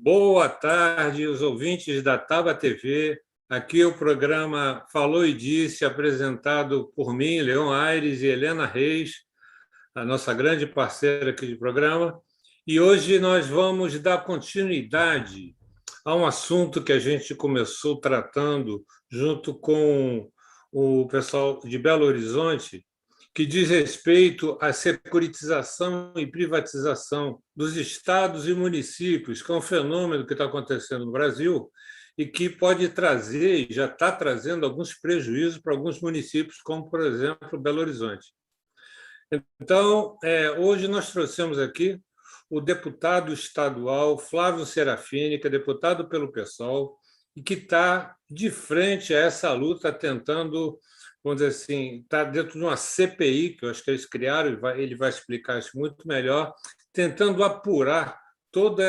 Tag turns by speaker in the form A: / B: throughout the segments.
A: Boa tarde, os ouvintes da Taba TV. Aqui é o programa Falou e Disse, apresentado por mim, Leon Aires e Helena Reis, a nossa grande parceira aqui de programa. E hoje nós vamos dar continuidade a um assunto que a gente começou tratando junto com o pessoal de Belo Horizonte, que diz respeito à securitização e privatização dos estados e municípios, que é um fenômeno que está acontecendo no Brasil e que pode trazer, e já está trazendo, alguns prejuízos para alguns municípios, como, por exemplo, Belo Horizonte. Então, hoje nós trouxemos aqui o deputado estadual Flávio Serafini, que é deputado pelo PSOL, e que está de frente a essa luta, tentando, vamos dizer assim, está dentro de uma CPI, que eu acho que eles criaram, ele vai explicar isso muito melhor, tentando apurar toda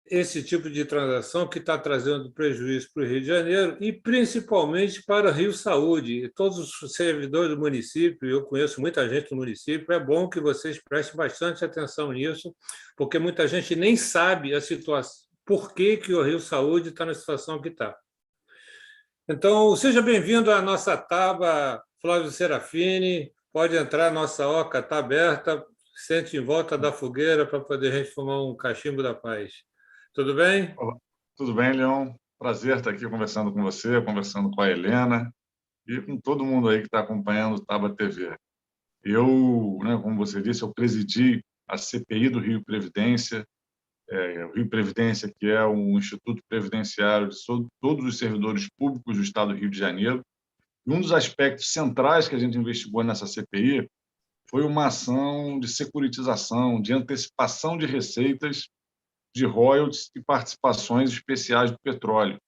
A: esse tipo de transação que está trazendo prejuízo para o Rio de Janeiro e principalmente para o Rio Saúde. Todos os servidores do município, eu conheço muita gente do município, é bom que vocês prestem bastante atenção nisso, porque muita gente nem sabe a situação, por que o Rio Saúde está na situação que está. Então, seja bem-vindo à nossa Taba, Flávio Serafini. Pode entrar, nossa oca está aberta. Sente em volta da fogueira para poder a gente fumar um cachimbo da paz. Tudo bem?
B: Olá. Tudo bem, Leon? Prazer estar aqui conversando com você, conversando com a Helena e com todo mundo aí que está acompanhando o Taba TV. Eu, como você disse, eu presidi a CPI do Rio Previdência, o Rio Previdência, que é um instituto previdenciário de todos os servidores públicos do Estado do Rio de Janeiro. E um dos aspectos centrais que a gente investigou nessa CPI foi uma ação de securitização, de antecipação de receitas de royalties e participações especiais do petróleo.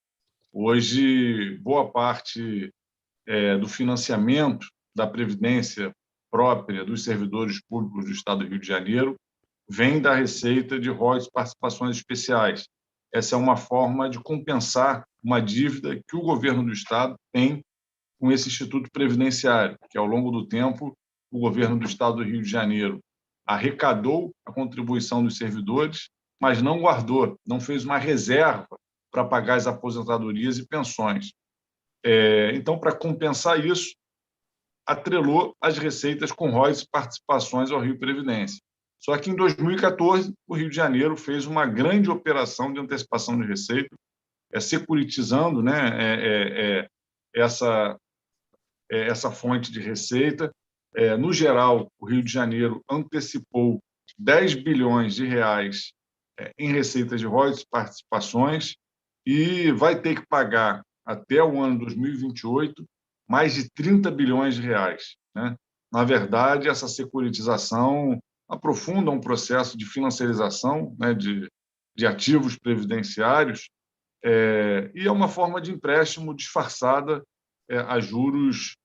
B: Hoje, boa parte do financiamento da previdência própria dos servidores públicos do Estado do Rio de Janeiro vem da receita de royalties e participações especiais. Essa é uma forma de compensar uma dívida que o governo do Estado tem com esse Instituto Previdenciário, que, ao longo do tempo, o governo do Estado do Rio de Janeiro arrecadou a contribuição dos servidores, mas não guardou, não fez uma reserva para pagar as aposentadorias e pensões. Então, para compensar isso, atrelou as receitas com royalties e participações ao Rio Previdência. Só que, em 2014, o Rio de Janeiro fez uma grande operação de antecipação de receita, securitizando essa fonte de receita. No geral, o Rio de Janeiro antecipou 10 bilhões de reais em receitas de royalties e participações e vai ter que pagar, até o ano 2028, mais de 30 bilhões de reais. Na verdade, essa securitização aprofunda um processo de financiarização de ativos previdenciários e é uma forma de empréstimo disfarçada a juros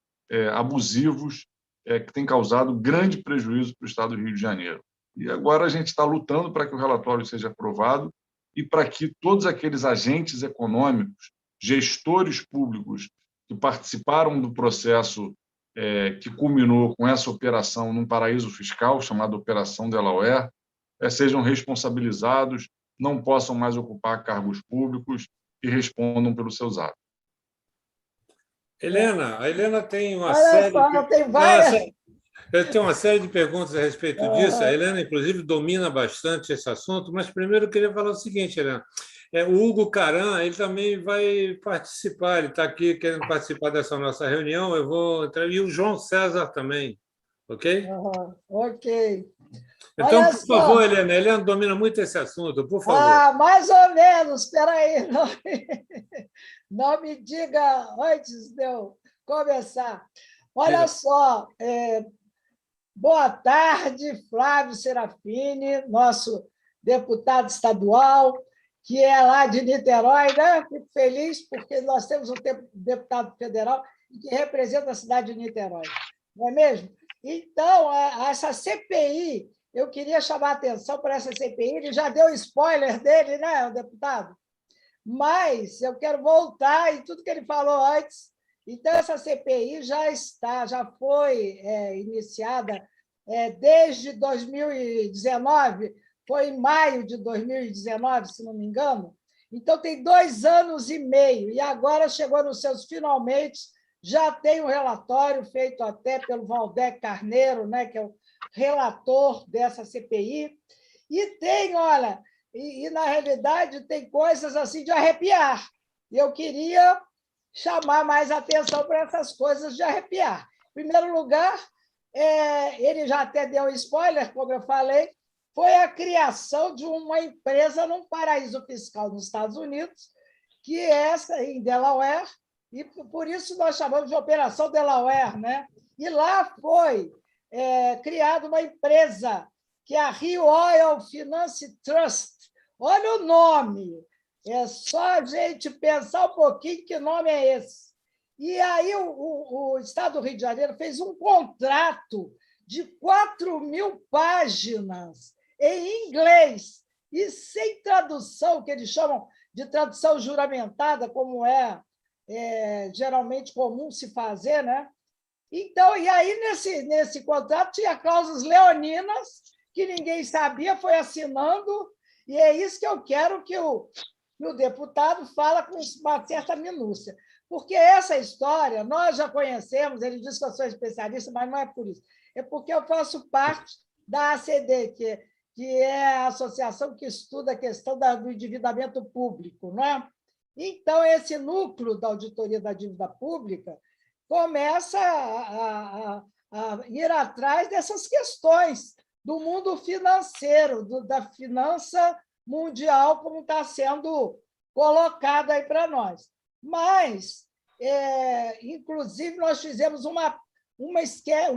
B: abusivos que tem causado grande prejuízo para o Estado do Rio de Janeiro. E agora a gente está lutando para que o relatório seja aprovado e para que todos aqueles agentes econômicos, gestores públicos que participaram do processo que culminou com essa operação num paraíso fiscal, chamada Operação Delaware, sejam responsabilizados, não possam mais ocupar cargos públicos e respondam pelos seus atos.
A: Helena, a Helena tem uma
C: Olha só, tem várias.
A: Eu tenho uma série de perguntas a respeito disso. A Helena, inclusive, domina bastante esse assunto, mas primeiro eu queria falar o seguinte, Helena. O Hugo Caran, ele também vai participar, ele está aqui querendo participar dessa nossa reunião, eu vou entrar, e o João César também, ok?
C: Ok.
A: Então,
C: Olha
A: por favor,
C: só.
A: Helena, a Helena domina muito esse assunto, por favor.
C: Mais ou menos, espera aí. Não me diga antes de eu começar. Olha só, boa tarde, Flávio Serafini, nosso deputado estadual, que é lá de Niterói, né? Fico feliz porque nós temos um deputado federal que representa a cidade de Niterói, não é mesmo? Então, essa CPI, eu queria chamar a atenção para essa CPI, ele já deu spoiler dele, né, o deputado? Mas eu quero voltar em tudo que ele falou antes. Então, essa CPI já foi iniciada desde 2019, foi em maio de 2019, se não me engano. Então, tem 2 anos e meio, e agora chegou nos seus finalmente, já tem um relatório feito até pelo Valdec Carneiro, né, que é o relator dessa CPI, e tem, olha, na realidade, tem coisas assim de arrepiar. Eu queria chamar mais atenção para essas coisas de arrepiar. Em primeiro lugar, ele já até deu spoiler, como eu falei, foi a criação de uma empresa num paraíso fiscal nos Estados Unidos, que é essa em Delaware, e por isso nós chamamos de Operação Delaware, né? E lá foi criada uma empresa, que é a Rio Oil Finance Trust. Olha o nome, é só a gente pensar um pouquinho que nome é esse. E aí o Estado do Rio de Janeiro fez um contrato de 4.000 páginas em inglês e sem tradução, que eles chamam de tradução juramentada, como é geralmente comum se fazer, né? Então, e aí, nesse contrato, tinha cláusulas leoninas, que ninguém sabia, foi assinando, e é isso que eu quero que o deputado fala com uma certa minúcia. Porque essa história nós já conhecemos, ele diz que eu sou especialista, mas não é por isso. É porque eu faço parte da ACD, que é a associação que estuda a questão do endividamento público, não é? Então, esse núcleo da auditoria da dívida pública começa a ir atrás dessas questões do mundo financeiro, da finança mundial, como está sendo colocada aí para nós. Mas, inclusive, nós fizemos um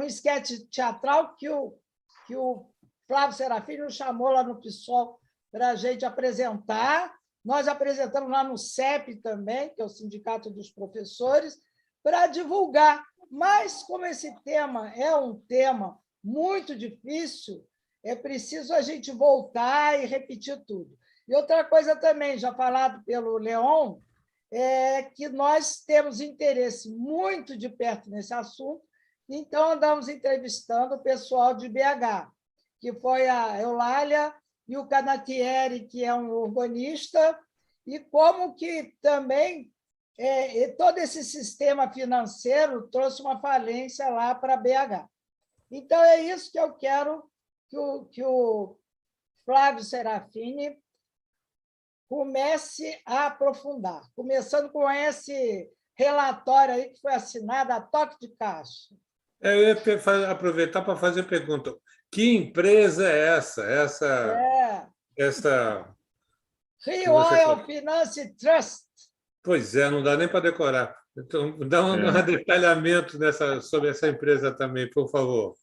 C: esquete teatral que o Flávio Serafim nos chamou lá no PSOL para a gente apresentar. Nós apresentamos lá no CEP também, que é o Sindicato dos Professores, para divulgar. Mas, como esse tema é um tema muito difícil, é preciso a gente voltar e repetir tudo. E outra coisa também, já falado pelo Leon, é que nós temos interesse muito de perto nesse assunto, então andamos entrevistando o pessoal de BH, que foi a Eulália e o Canatieri, que é um urbanista, e como que também todo esse sistema financeiro trouxe uma falência lá para BH. Então, é isso que eu quero que o Flávio Serafini comece a aprofundar, começando com esse relatório aí que foi assinado a toque de caixa.
A: Eu ia aproveitar para fazer a pergunta. Que empresa é essa? Essa
C: Rio Oil Finance Trust.
A: Pois é, não dá nem para decorar. Então, dá um detalhamento sobre essa empresa também, por favor.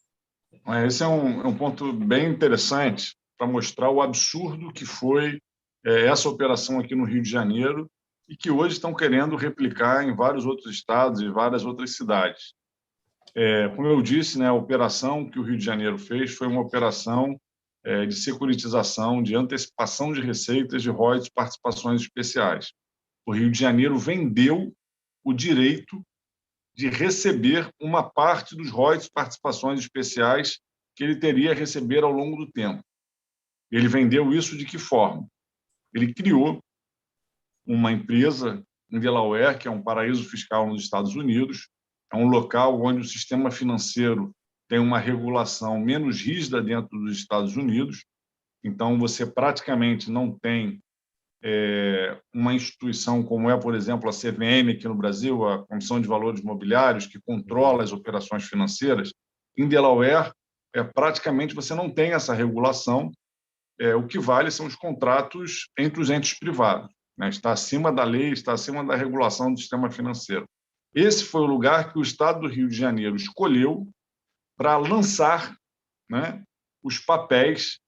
B: Esse é um ponto bem interessante para mostrar o absurdo que foi essa operação aqui no Rio de Janeiro e que hoje estão querendo replicar em vários outros estados e várias outras cidades. Como eu disse, né, a operação que o Rio de Janeiro fez foi uma operação de securitização, de antecipação de receitas de royalties e participações especiais. O Rio de Janeiro vendeu o direito de receber uma parte dos royalties e participações especiais que ele teria a receber ao longo do tempo. Ele vendeu isso de que forma? Ele criou uma empresa em Delaware, que é um paraíso fiscal nos Estados Unidos, é um local onde o sistema financeiro tem uma regulação menos rígida dentro dos Estados Unidos, então você praticamente não tem uma instituição como é, por exemplo, a CVM aqui no Brasil, a Comissão de Valores Mobiliários, que controla as operações financeiras. Em Delaware, praticamente você não tem essa regulação, o que vale são os contratos entre os entes privados, né? Está acima da lei, está acima da regulação do sistema financeiro. Esse foi o lugar que o Estado do Rio de Janeiro escolheu para lançar, né, os papéis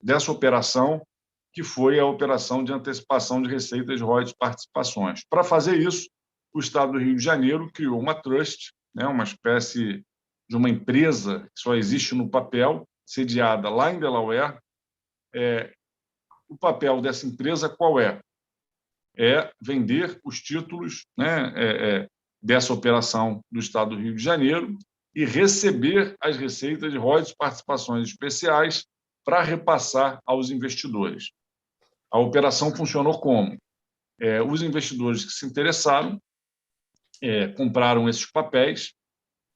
B: dessa operação, que foi a operação de antecipação de receitas de royalties e participações. Para fazer isso, o Estado do Rio de Janeiro criou uma trust, né, uma espécie de uma empresa que só existe no papel, sediada lá em Delaware. O papel dessa empresa qual é? É vender os títulos, né, dessa operação do Estado do Rio de Janeiro e receber as receitas de royalties, participações especiais para repassar aos investidores. A operação funcionou como? Os investidores que se interessaram compraram esses papéis,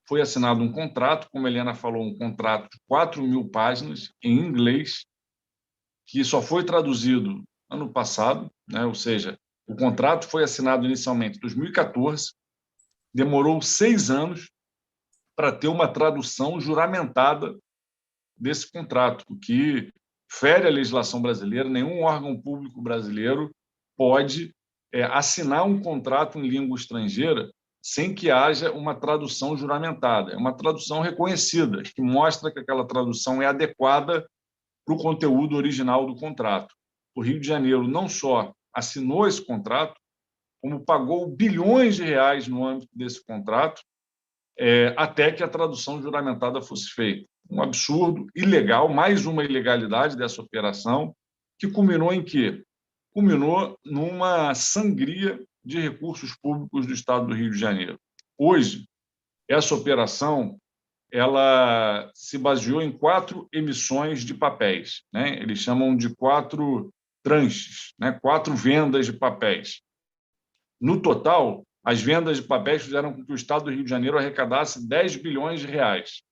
B: foi assinado um contrato, como a Helena falou, um contrato de 4.000 páginas em inglês, que só foi traduzido ano passado, né? Ou seja, o contrato foi assinado inicialmente em 2014, demorou 6 anos para ter uma tradução juramentada desse contrato, o que fere a legislação brasileira. Nenhum órgão público brasileiro pode assinar um contrato em língua estrangeira sem que haja uma tradução juramentada. É uma tradução reconhecida, que mostra que aquela tradução é adequada para o conteúdo original do contrato. O Rio de Janeiro não só assinou esse contrato, como pagou bilhões de reais no âmbito desse contrato, até que a tradução juramentada fosse feita. Um absurdo, ilegal, mais uma ilegalidade dessa operação, que culminou em quê? Culminou numa sangria de recursos públicos do Estado do Rio de Janeiro. Hoje, essa operação ela se baseou em 4 emissões de papéis, né? Eles chamam de 4 tranches, né? 4 vendas de papéis. No total, as vendas de papéis fizeram com que o Estado do Rio de Janeiro arrecadasse 10 bilhões de reais.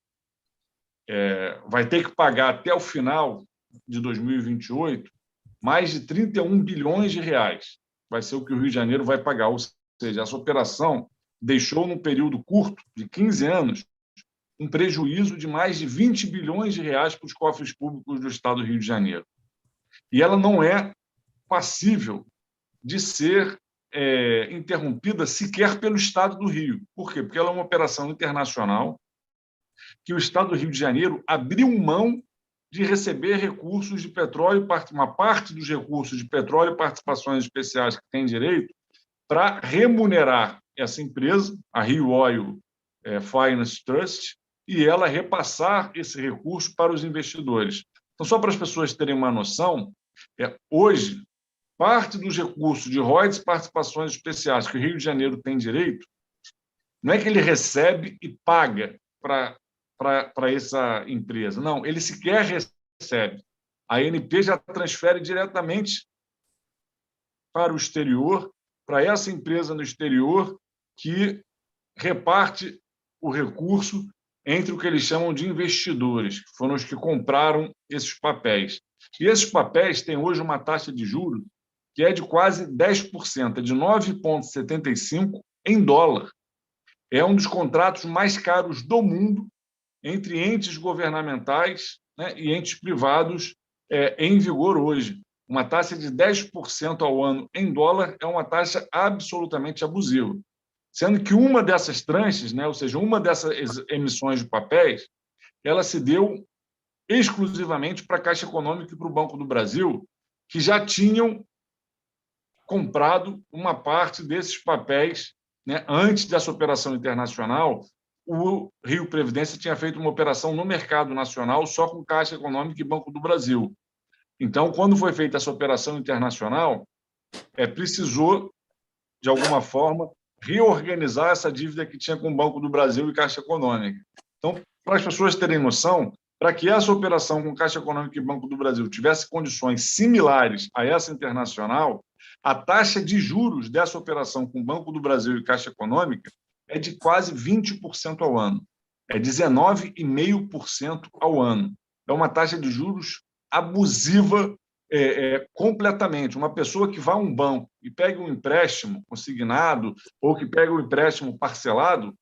B: Vai ter que pagar até o final de 2028 mais de 31 bilhões de reais. Vai ser o que o Rio de Janeiro vai pagar. Ou seja, essa operação deixou, num período curto, de 15 anos, um prejuízo de mais de 20 bilhões de reais para os cofres públicos do Estado do Rio de Janeiro. E ela não é passível de ser interrompida sequer pelo Estado do Rio. Por quê? Porque ela é uma operação internacional que o Estado do Rio de Janeiro abriu mão de receber recursos de petróleo, uma parte dos recursos de petróleo e participações especiais que tem direito, para remunerar essa empresa, a Rio Oil Finance Trust, e ela repassar esse recurso para os investidores. Então, só para as pessoas terem uma noção, hoje, parte dos recursos de royalties e participações especiais que o Rio de Janeiro tem direito, não é que ele recebe e paga para essa empresa. Não, ele sequer recebe. A ANP já transfere diretamente para o exterior, para essa empresa no exterior, que reparte o recurso entre o que eles chamam de investidores, que foram os que compraram esses papéis. E esses papéis têm hoje uma taxa de juros que é de quase 10%, de 9,75 em dólar. É um dos contratos mais caros do mundo entre entes governamentais, né, e entes privados em vigor hoje. Uma taxa de 10% ao ano em dólar é uma taxa absolutamente abusiva. Sendo que uma dessas tranches, né, ou seja, uma dessas emissões de papéis, ela se deu exclusivamente para a Caixa Econômica e para o Banco do Brasil, que já tinham comprado uma parte desses papéis, né, antes dessa operação internacional. O Rio Previdência tinha feito uma operação no mercado nacional só com Caixa Econômica e Banco do Brasil. Então, quando foi feita essa operação internacional, precisou, de alguma forma, reorganizar essa dívida que tinha com o Banco do Brasil e Caixa Econômica. Então, para as pessoas terem noção, para que essa operação com Caixa Econômica e Banco do Brasil tivesse condições similares a essa internacional, a taxa de juros dessa operação com o Banco do Brasil e Caixa Econômica é de quase 20% ao ano. É 19,5% ao ano. É uma taxa de juros abusiva completamente. Uma pessoa que vá a um banco e pegue um empréstimo consignado ou que pegue um empréstimo parcelado,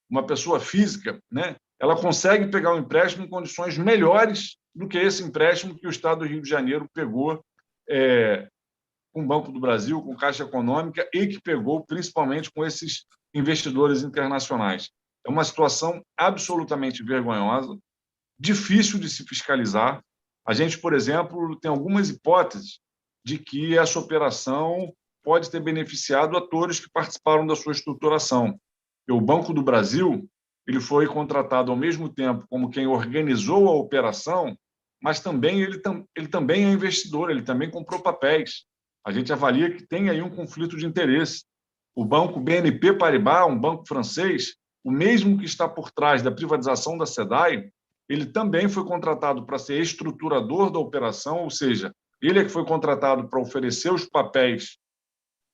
B: uma pessoa física, né, ela consegue pegar um empréstimo em condições melhores do que esse empréstimo que o Estado do Rio de Janeiro pegou com o Banco do Brasil, com Caixa Econômica e que pegou principalmente com esses investidores internacionais. É uma situação absolutamente vergonhosa, difícil de se fiscalizar. A gente, por exemplo, tem algumas hipóteses de que essa operação pode ter beneficiado atores que participaram da sua estruturação. O Banco do Brasil ele foi contratado ao mesmo tempo como quem organizou a operação, mas também ele também é investidor, ele também comprou papéis. A gente avalia que tem aí um conflito de interesse. O banco BNP Paribas, um banco francês, o mesmo que está por trás da privatização da SEDAI, ele também foi contratado para ser estruturador da operação, ou seja, ele é que foi contratado para oferecer os papéis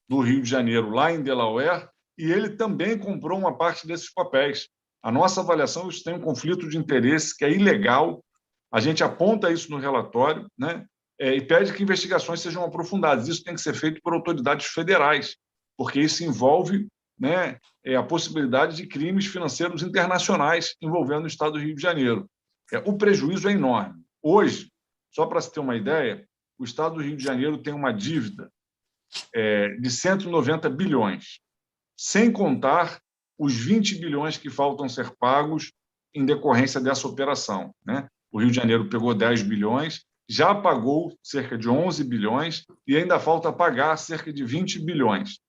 B: do Rio de Janeiro lá em Delaware, e ele também comprou uma parte desses papéis. A nossa avaliação, isso tem um conflito de interesse que é ilegal, a gente aponta isso no relatório, né? E pede que investigações sejam aprofundadas. Isso tem que ser feito por autoridades federais, porque isso envolve, né, a possibilidade de crimes financeiros internacionais envolvendo o Estado do Rio de Janeiro. O prejuízo é enorme. Hoje, só para se ter uma ideia, o Estado do Rio de Janeiro tem uma dívida de 190 bilhões, sem contar os 20 bilhões que faltam ser pagos em decorrência dessa operação, né? O Rio de Janeiro pegou 10 bilhões, já pagou cerca de 11 bilhões e ainda falta pagar cerca de 20 bilhões.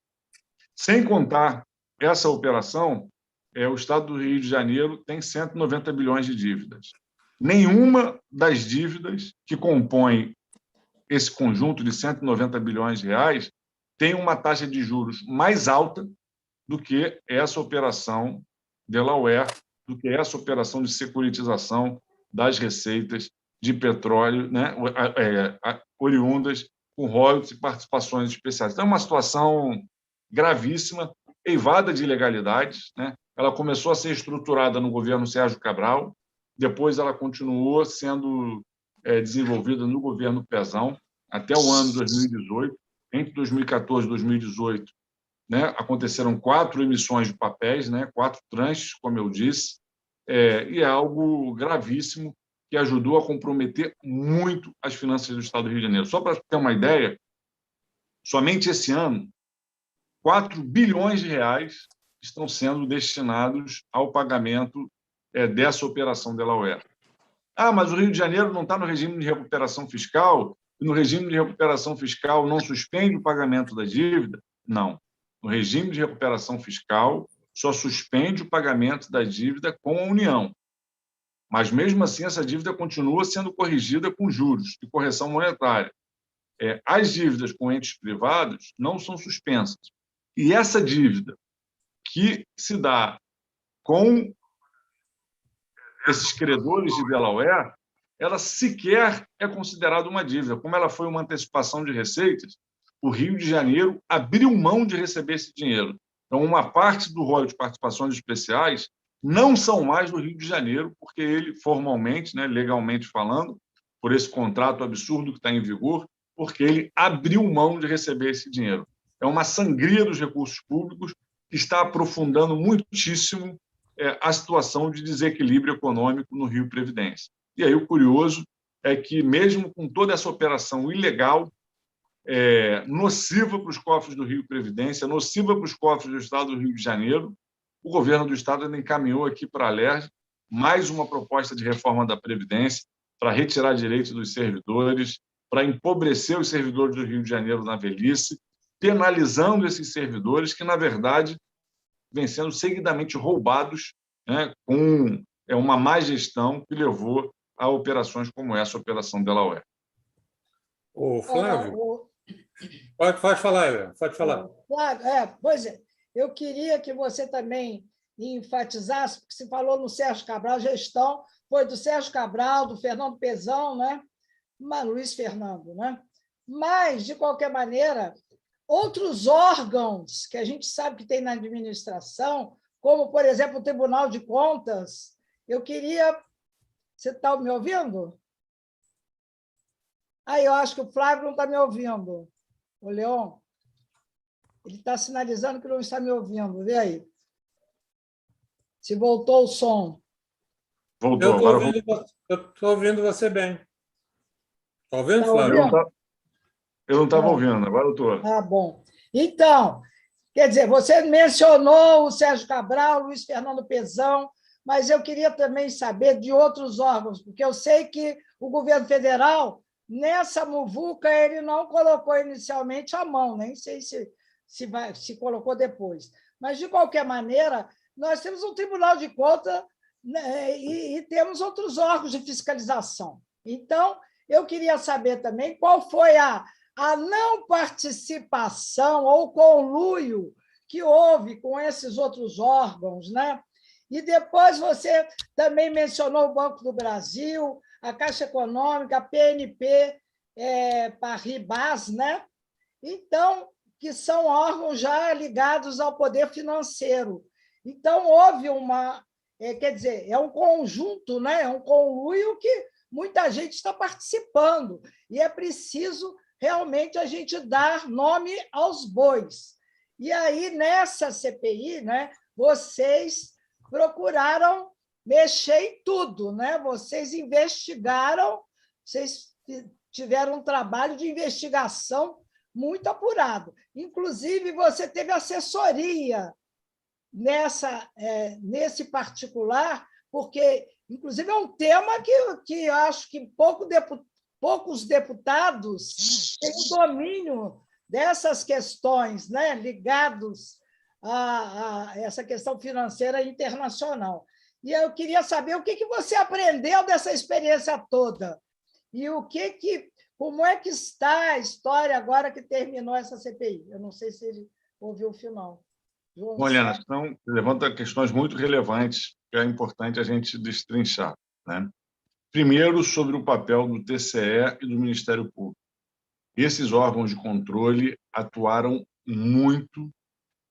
B: Sem contar essa operação, o Estado do Rio de Janeiro tem 190 bilhões de dívidas. Nenhuma das dívidas que compõem esse conjunto de 190 bilhões de reais tem uma taxa de juros mais alta do que essa operação Delaware, do que essa operação de securitização das receitas de petróleo, né, oriundas com royalties e participações especiais. Então, é uma situação gravíssima, eivada de ilegalidades, né? Ela começou a ser estruturada no governo Sérgio Cabral, depois ela continuou sendo desenvolvida no governo Pezão, até o ano de 2018. Entre 2014 e 2018, né, aconteceram 4 emissões de papéis, né, 4 tranches, como eu disse, e é algo gravíssimo que ajudou a comprometer muito as finanças do Estado do Rio de Janeiro. Só para ter uma ideia, somente esse ano, 4 bilhões de reais estão sendo destinados ao pagamento dessa operação Delaware. Ah, mas o Rio de Janeiro não está no regime de recuperação fiscal, e no regime de recuperação fiscal não suspende o pagamento da dívida? Não. No regime de recuperação fiscal, só suspende o pagamento da dívida com a União. Mas, mesmo assim, essa dívida continua sendo corrigida com juros e correção monetária. As dívidas com entes privados não são suspensas. E essa dívida que se dá com esses credores de Delaware, ela sequer é considerada uma dívida. Como ela foi uma antecipação de receitas, o Rio de Janeiro abriu mão de receber esse dinheiro. Então, uma parte do royalties de participações especiais não são mais do Rio de Janeiro, porque ele, formalmente, né, legalmente falando, por esse contrato absurdo que está em vigor, porque ele abriu mão de receber esse dinheiro. É uma sangria dos recursos públicos que está aprofundando muitíssimo a situação de desequilíbrio econômico no Rio Previdência. E aí o curioso é que, mesmo com toda essa operação ilegal, nociva para os cofres do Rio Previdência, nociva para os cofres do Estado do Rio de Janeiro, o governo do Estado ainda encaminhou aqui para a LERJ mais uma proposta de reforma da Previdência para retirar direitos dos servidores, para empobrecer os servidores do Rio de Janeiro na velhice, penalizando esses servidores que, na verdade, vêm sendo seguidamente roubados, né, com uma má gestão que levou a operações como essa, a Operação Delaware.
A: Ô, Flávio, pode falar, Helena, pode falar.
C: Flávio, pois é, eu queria que você também enfatizasse, porque você falou no Sérgio Cabral, a gestão foi do Sérgio Cabral, do Fernando Pezão, né? Luiz Fernando, né? Mas, de qualquer maneira, outros órgãos que a gente sabe que tem na administração, como, por exemplo, o Tribunal de Contas, eu queria... Você está me ouvindo? Eu acho que o Flávio não está me ouvindo. O Leon, ele está sinalizando que não está me ouvindo. Vê aí. Se voltou o som.
B: Voltou.
A: Eu estou ouvindo você bem. Está ouvindo,
C: Tá
A: Flávio?
C: ouvindo?
B: Eu não estava ouvindo, agora eu estou.
C: Ah, bom. Então, quer dizer, você mencionou o Sérgio Cabral, Luiz Fernando Pezão, mas eu queria também saber de outros órgãos, porque eu sei que o governo federal, nessa muvuca, ele não colocou inicialmente a mão, nem sei se colocou depois. Mas, de qualquer maneira, nós temos um Tribunal de Contas, né, e temos outros órgãos de fiscalização. Então, eu queria saber também qual foi a não participação ou conluio que houve com esses outros órgãos, né? E depois você também mencionou o Banco do Brasil, a Caixa Econômica, a PNP, Paribas, né? Então, que são órgãos já ligados ao poder financeiro. Então, houve quer dizer, é um conjunto, né? É um conluio que muita gente está participando, e é preciso realmente a gente dar nome aos bois. E aí, nessa CPI, né, vocês procuraram mexer em tudo, né? Vocês investigaram, vocês tiveram um trabalho de investigação muito apurado. Inclusive, você teve assessoria nesse particular, porque, inclusive, é um tema que acho que poucos deputados têm o domínio dessas questões, né, ligados a essa questão financeira internacional. E eu queria saber o que você aprendeu dessa experiência toda e como é que está a história agora que terminou essa CPI. Eu não sei se ele ouviu o final.
B: Bom, Helena, levanta questões muito relevantes que é importante a gente destrinchar, né? Primeiro, sobre o papel do TCE e do Ministério Público. Esses órgãos de controle atuaram muito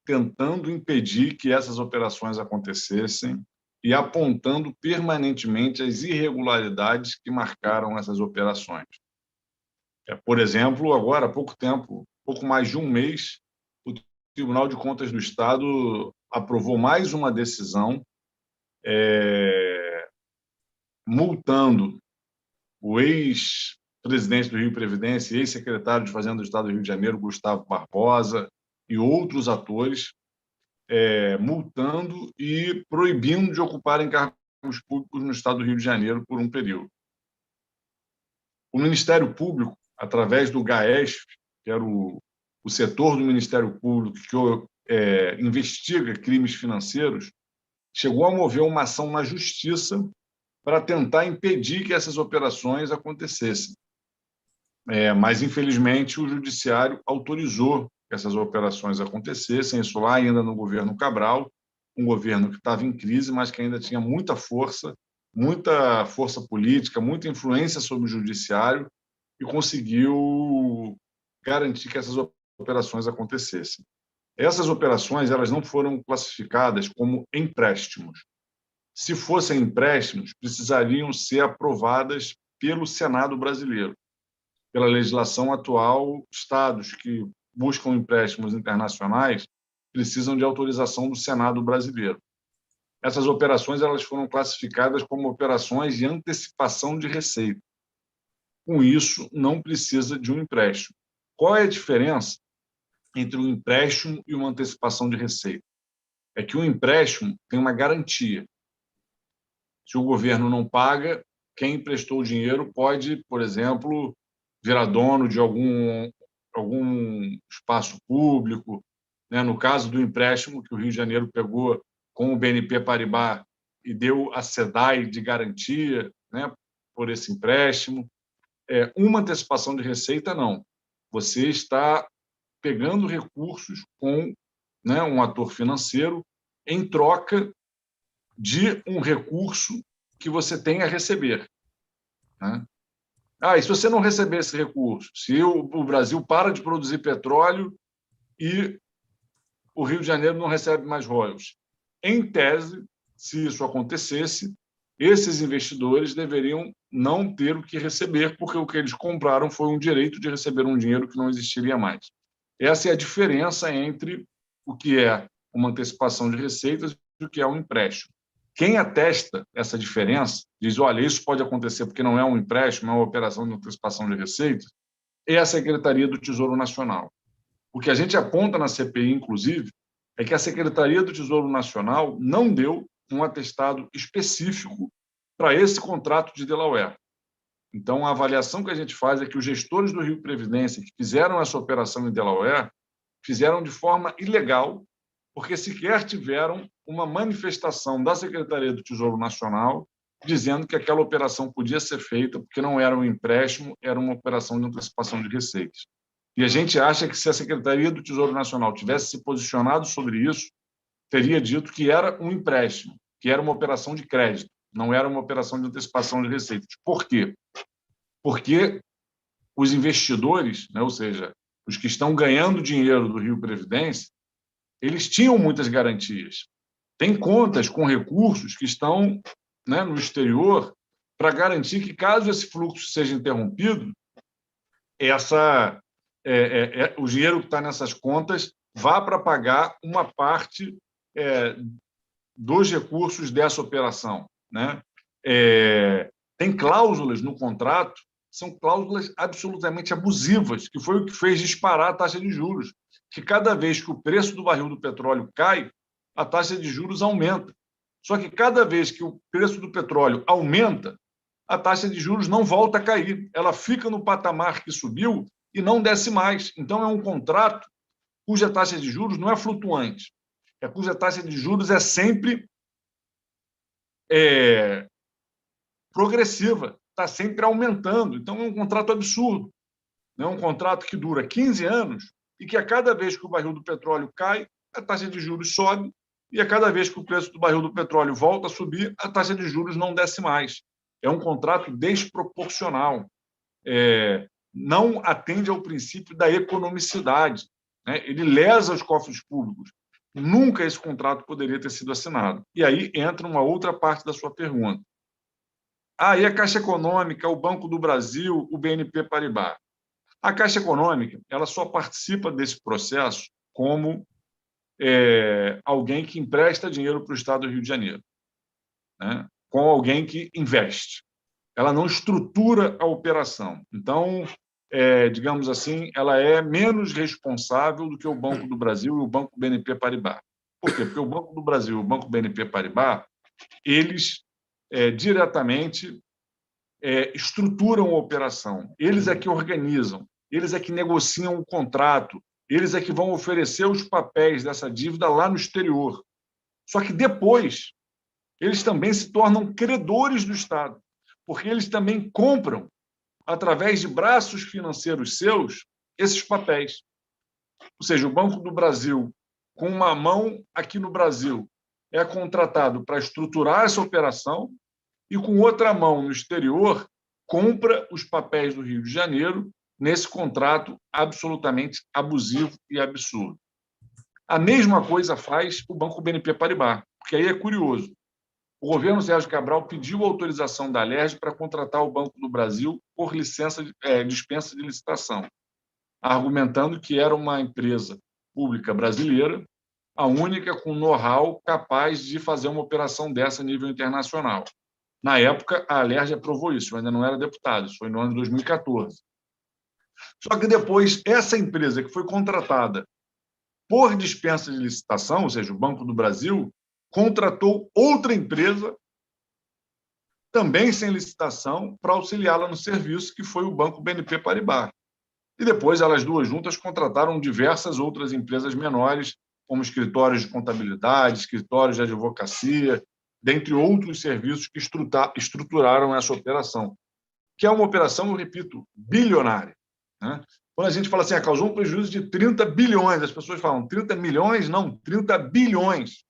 B: tentando impedir que essas operações acontecessem e apontando permanentemente as irregularidades que marcaram essas operações. Por exemplo, agora, há pouco tempo, pouco mais de um mês, o Tribunal de Contas do Estado aprovou mais uma decisão multando o ex-presidente do Rio Previdência, ex-secretário de Fazenda do Estado do Rio de Janeiro, Gustavo Barbosa, e outros atores, multando e proibindo de ocuparem cargos públicos no Estado do Rio de Janeiro por um período. O Ministério Público, através do GAESP, que era o setor do Ministério Público que investiga crimes financeiros, chegou a mover uma ação na Justiça para tentar impedir que essas operações acontecessem. Mas, infelizmente, o Judiciário autorizou que essas operações acontecessem, isso lá ainda no governo Cabral, um governo que estava em crise, mas que ainda tinha muita força política, muita influência sobre o Judiciário, e conseguiu garantir que essas operações acontecessem. Essas operações elas não foram classificadas como empréstimos. Se fossem empréstimos, precisariam ser aprovadas pelo Senado brasileiro. Pela legislação atual, estados que buscam empréstimos internacionais precisam de autorização do Senado brasileiro. Essas operações elas foram classificadas como operações de antecipação de receita. Com isso, não precisa de um empréstimo. Qual é a diferença entre um empréstimo e uma antecipação de receita? É que o empréstimo tem uma garantia. Se o governo não paga, quem emprestou o dinheiro pode, por exemplo, virar dono de algum espaço público. No caso do empréstimo que o Rio de Janeiro pegou com o BNP Paribas e deu a SEDAI de garantia, por esse empréstimo. Uma antecipação de receita, não. Você está pegando recursos com um ator financeiro em troca de um recurso que você tem a receber. E se você não receber esse recurso, se o Brasil para de produzir petróleo e o Rio de Janeiro não recebe mais royalties. Em tese, se isso acontecesse, esses investidores deveriam não ter o que receber, porque o que eles compraram foi um direito de receber um dinheiro que não existiria mais. Essa é a diferença entre o que é uma antecipação de receitas e o que é um empréstimo. Quem atesta essa diferença, diz, olha, isso pode acontecer porque não é um empréstimo, é uma operação de antecipação de receitas, é a Secretaria do Tesouro Nacional. O que a gente aponta na CPI, inclusive, é que a Secretaria do Tesouro Nacional não deu um atestado específico para esse contrato de Delaware. Então, a avaliação que a gente faz é que os gestores do Rio Previdência que fizeram essa operação em Delaware fizeram de forma ilegal, porque sequer tiveram uma manifestação da Secretaria do Tesouro Nacional dizendo que aquela operação podia ser feita porque não era um empréstimo, era uma operação de antecipação de receitas. E a gente acha que se a Secretaria do Tesouro Nacional tivesse se posicionado sobre isso, teria dito que era um empréstimo que era uma operação de crédito, não era uma operação de antecipação de receitas. Por quê? Porque os investidores, né, ou seja, os que estão ganhando dinheiro do Rio Previdência, eles tinham muitas garantias. Tem contas com recursos que estão, né, no exterior para garantir que, caso esse fluxo seja interrompido, o dinheiro que está nessas contas vá para pagar uma parte dos recursos dessa operação, né? Tem cláusulas no contrato, são cláusulas absolutamente abusivas, que foi o que fez disparar a taxa de juros, que cada vez que o preço do barril do petróleo cai, a taxa de juros aumenta. Só que cada vez que o preço do petróleo aumenta, a taxa de juros não volta a cair, ela fica no patamar que subiu e não desce mais. Então, é um contrato cuja taxa de juros não é flutuante, cuja taxa de juros é sempre progressiva, está sempre aumentando. Então, é um contrato absurdo. É um contrato que dura 15 anos e que, a cada vez que o barril do petróleo cai, a taxa de juros sobe, e a cada vez que o preço do barril do petróleo volta a subir, a taxa de juros não desce mais. É um contrato desproporcional. Não atende ao princípio da economicidade, né? Ele lesa os cofres públicos. Nunca esse contrato poderia ter sido assinado. E aí entra uma outra parte da sua pergunta. E a Caixa Econômica, o Banco do Brasil, o BNP Paribas. A Caixa Econômica, ela só participa desse processo como alguém que empresta dinheiro para o Estado do Rio de Janeiro, né? Com alguém que investe. Ela não estrutura a operação. Então, digamos assim, ela é menos responsável do que o Banco do Brasil e o Banco BNP Paribas. Por quê? Porque o Banco do Brasil e o Banco BNP Paribas, eles diretamente estruturam a operação. Eles é que organizam, eles é que negociam o contrato, eles é que vão oferecer os papéis dessa dívida lá no exterior. Só que depois, eles também se tornam credores do Estado, porque eles também compram, através de braços financeiros seus, esses papéis. Ou seja, o Banco do Brasil, com uma mão aqui no Brasil, é contratado para estruturar essa operação e, com outra mão no exterior, compra os papéis do Rio de Janeiro nesse contrato absolutamente abusivo e absurdo. A mesma coisa faz o Banco BNP Paribas, porque aí é curioso. O governo Sérgio Cabral pediu autorização da Alerj para contratar o Banco do Brasil por dispensa de licitação, argumentando que era uma empresa pública brasileira, a única com know-how capaz de fazer uma operação dessa a nível internacional. Na época, a Alerj aprovou isso, eu ainda não era deputado, isso foi no ano de 2014. Só que depois, essa empresa que foi contratada por dispensa de licitação, ou seja, o Banco do Brasil, contratou outra empresa, também sem licitação, para auxiliá-la no serviço, que foi o Banco BNP Paribas. E depois, elas duas juntas contrataram diversas outras empresas menores, como escritórios de contabilidade, escritórios de advocacia, dentre outros serviços que estruturaram essa operação, que é uma operação, eu repito, bilionária, né? Quando a gente fala assim, causou um prejuízo de 30 bilhões, as pessoas falam 30 milhões? Não, 30 bilhões.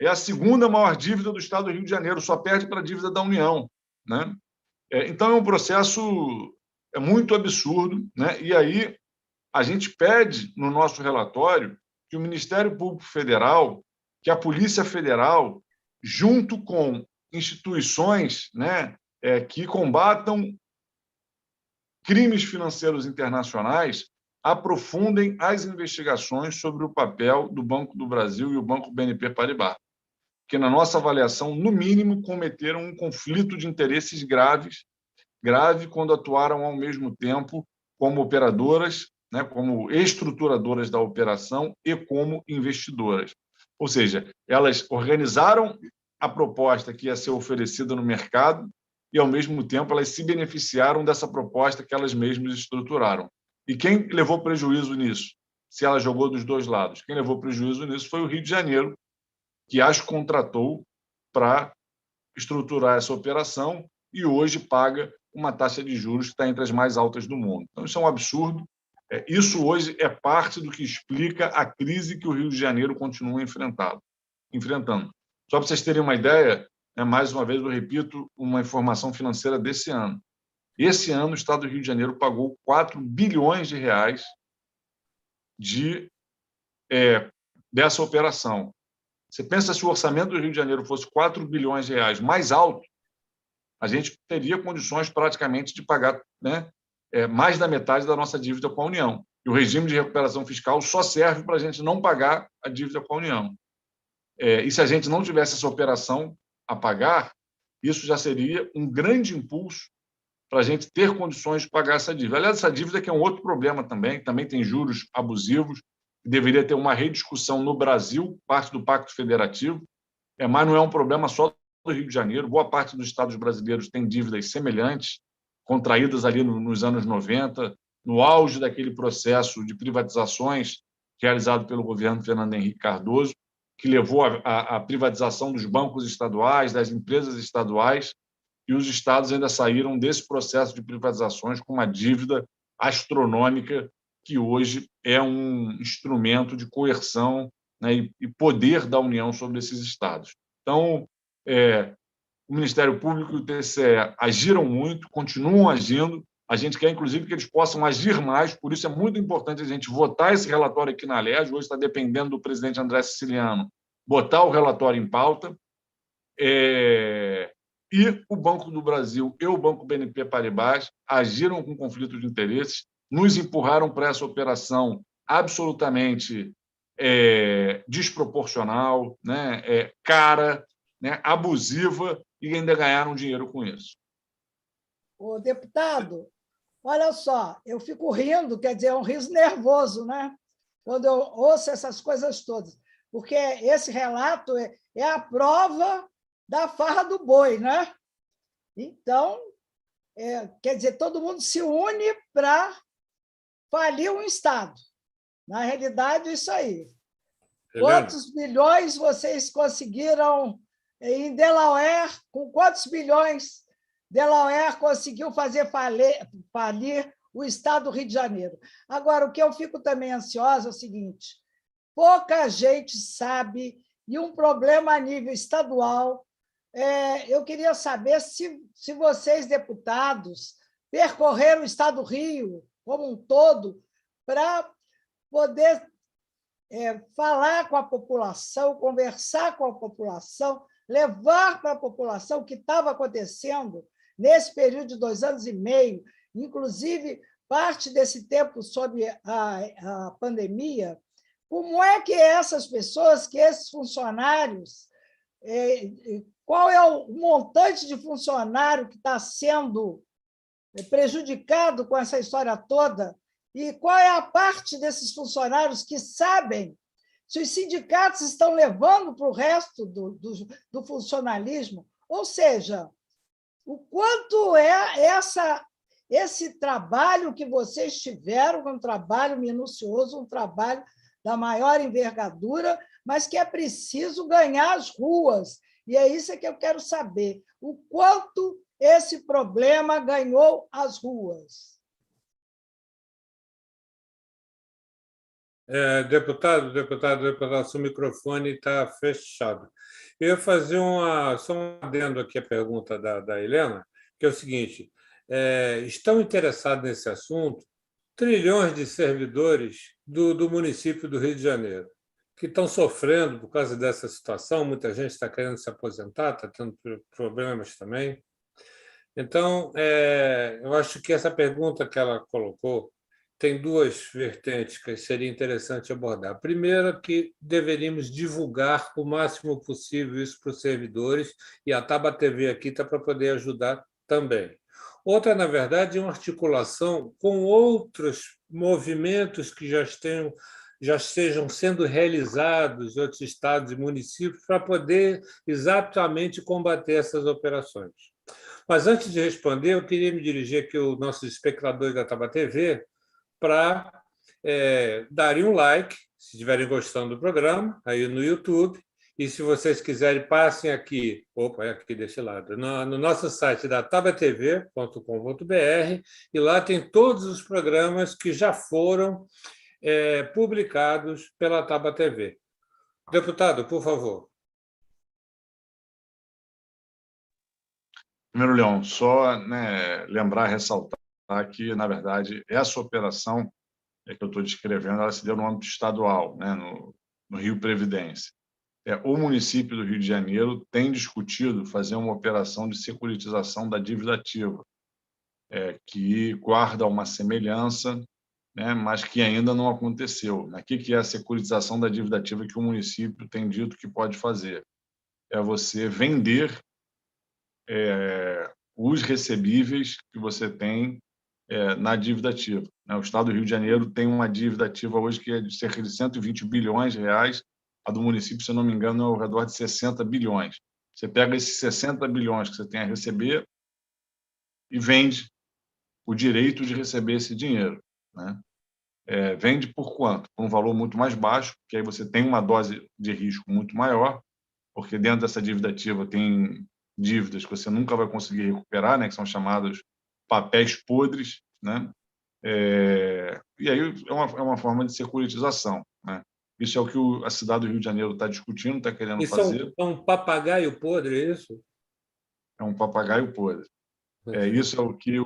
B: É a segunda maior dívida do Estado do Rio de Janeiro, só perde para a dívida da União, né? Então, é um processo muito absurdo, né? E aí a gente pede, no nosso relatório, que o Ministério Público Federal, que a Polícia Federal, junto com instituições, né, que combatam crimes financeiros internacionais, aprofundem as investigações sobre o papel do Banco do Brasil e o Banco BNP Paribas, que, na nossa avaliação, no mínimo, cometeram um conflito de interesses grave quando atuaram ao mesmo tempo como operadoras, né, como estruturadoras da operação e como investidoras. Ou seja, elas organizaram a proposta que ia ser oferecida no mercado e, ao mesmo tempo, elas se beneficiaram dessa proposta que elas mesmas estruturaram. E quem levou prejuízo nisso? Se ela jogou dos dois lados. Quem levou prejuízo nisso foi o Rio de Janeiro, que as contratou para estruturar essa operação e hoje paga uma taxa de juros que está entre as mais altas do mundo. Então, isso é um absurdo. Isso hoje é parte do que explica a crise que o Rio de Janeiro continua enfrentando. Só para vocês terem uma ideia, mais uma vez eu repito uma informação financeira desse ano. Esse ano, o Estado do Rio de Janeiro pagou 4 bilhões de reais dessa operação. Você pensa, se o orçamento do Rio de Janeiro fosse 4 bilhões de reais mais alto, a gente teria condições praticamente de pagar, né, mais da metade da nossa dívida com a União. E o regime de recuperação fiscal só serve para a gente não pagar a dívida com a União. E se a gente não tivesse essa operação a pagar, isso já seria um grande impulso para a gente ter condições de pagar essa dívida. Aliás, essa dívida que é um outro problema também tem juros abusivos, deveria ter uma rediscussão no Brasil, parte do Pacto Federativo, mas não é um problema só do Rio de Janeiro. Boa parte dos estados brasileiros tem dívidas semelhantes, contraídas ali nos anos 90, no auge daquele processo de privatizações realizado pelo governo Fernando Henrique Cardoso, que levou à privatização dos bancos estaduais, das empresas estaduais, e os estados ainda saíram desse processo de privatizações com uma dívida astronômica, que hoje é um instrumento de coerção, né, e poder da União sobre esses estados. Então, o Ministério Público e o TCE agiram muito, continuam agindo. A gente quer, inclusive, que eles possam agir mais, por isso é muito importante a gente votar esse relatório aqui na LERJ. Hoje está dependendo do presidente André Siciliano botar o relatório em pauta. E o Banco do Brasil e o Banco BNP Paribas agiram com conflito de interesses, nos empurraram para essa operação absolutamente desproporcional, né, cara, né, abusiva, e ainda ganharam dinheiro com isso.
C: Ô, deputado, olha só, eu fico rindo, quer dizer, é um riso nervoso, né? Quando eu ouço essas coisas todas, porque esse relato é a prova da farra do boi, né? Então, quer dizer, todo mundo se une para falir um Estado. Na realidade, isso aí.
A: Helena.
C: Quantos bilhões vocês conseguiram em Delaware? Com quantos bilhões Delaware conseguiu fazer falir o Estado do Rio de Janeiro? Agora, o que eu fico também ansiosa é o seguinte: pouca gente sabe, e um problema a nível estadual. Eu queria saber se vocês, deputados, percorreram o Estado do Rio como um todo para poder falar com a população, conversar com a população, levar para a população o que estava acontecendo nesse período de 2 anos e meio, inclusive parte desse tempo sob a pandemia. Como é que essas pessoas, que esses funcionários, qual é o montante de funcionário que está sendo prejudicado com essa história toda? E qual é a parte desses funcionários que sabem se os sindicatos estão levando para o resto do funcionalismo? Ou seja, o quanto esse trabalho que vocês tiveram, um trabalho minucioso, um trabalho da maior envergadura, mas que é preciso ganhar as ruas. E é isso que eu quero saber, o quanto esse problema ganhou as ruas.
A: Deputado, seu microfone está fechado. Eu ia fazer só um adendo aqui à pergunta da Helena, que é o seguinte: estão interessados nesse assunto trilhões de servidores do município do Rio de Janeiro, que estão sofrendo por causa dessa situação. Muita gente está querendo se aposentar, está tendo problemas também. Então, eu acho que essa pergunta que ela colocou tem 2 vertentes que seria interessante abordar. A primeira, que deveríamos divulgar o máximo possível isso para os servidores, e a Taba TV aqui está para poder ajudar também. Outra, na verdade, é uma articulação com outros movimentos que já estejam sendo realizados em outros estados e municípios para poder exatamente combater essas operações. Mas, antes de responder, eu queria me dirigir aqui aos nossos espectadores da Taba TV para darem um like, se estiverem gostando do programa, aí no YouTube. E, se vocês quiserem, passem aqui, aqui desse lado, no nosso site da tabatv.com.br, e lá tem todos os programas que já foram publicados pela Taba TV. Deputado, por favor.
B: Primeiro, Leão, só, né, lembrar, ressaltar que, na verdade, essa operação que eu estou descrevendo, ela se deu no âmbito estadual, né, no Rio Previdência. O município do Rio de Janeiro tem discutido fazer uma operação de securitização da dívida ativa, que guarda uma semelhança, né, mas que ainda não aconteceu. O que é a securitização da dívida ativa que o município tem dito que pode fazer? É você vender os recebíveis que você tem na dívida ativa. O Estado do Rio de Janeiro tem uma dívida ativa hoje que é de cerca de 120 bilhões de reais, a do município, se eu não me engano, é ao redor de 60 bilhões. Você pega esses 60 bilhões que você tem a receber e vende o direito de receber esse dinheiro, né? Vende por quanto? Por um valor muito mais baixo, que aí você tem uma dose de risco muito maior, porque dentro dessa dívida ativa tem dívidas que você nunca vai conseguir recuperar, né, que são chamados papéis podres, né? E aí é uma forma de securitização, né? Isso é o que a cidade do Rio de Janeiro está discutindo, está querendo
A: Isso
B: fazer.
A: é um papagaio podre, é isso?
B: É um papagaio podre. Isso é o que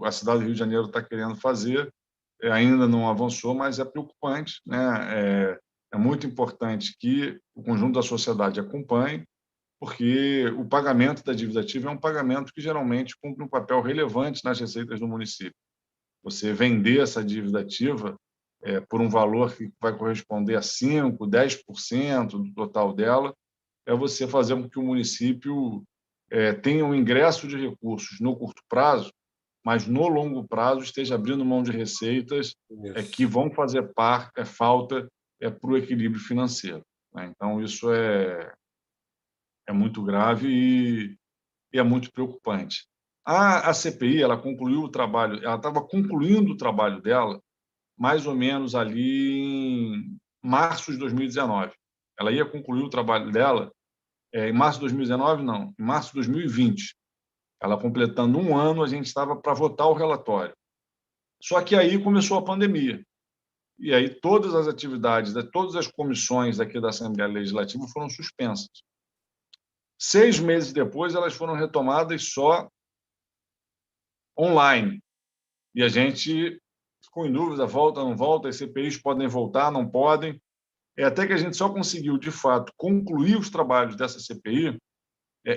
B: a cidade do Rio de Janeiro está querendo fazer. Ainda não avançou, mas é preocupante, né? É muito importante que o conjunto da sociedade acompanhe, porque o pagamento da dívida ativa é um pagamento que geralmente cumpre um papel relevante nas receitas do município. Você vender essa dívida ativa por um valor que vai corresponder a 5%, 10% do total dela, é você fazer com que o município tenha um ingresso de recursos no curto prazo, mas no longo prazo esteja abrindo mão de receitas que vão fazer falta para o equilíbrio financeiro, né? Então, isso é muito grave e é muito preocupante. A CPI, ela concluiu o trabalho, ela estava concluindo o trabalho dela mais ou menos ali em março de 2019. Ela ia concluir o trabalho dela em março de 2019, não, em março de 2020. Ela completando um ano, a gente estava para votar o relatório. Só que aí começou a pandemia. E aí todas as atividades, todas as comissões aqui da Assembleia Legislativa foram suspensas. 6 meses depois, elas foram retomadas só online. E a gente ficou em dúvida, volta, não volta, as CPIs podem voltar, não podem. Até que a gente só conseguiu, de fato, concluir os trabalhos dessa CPI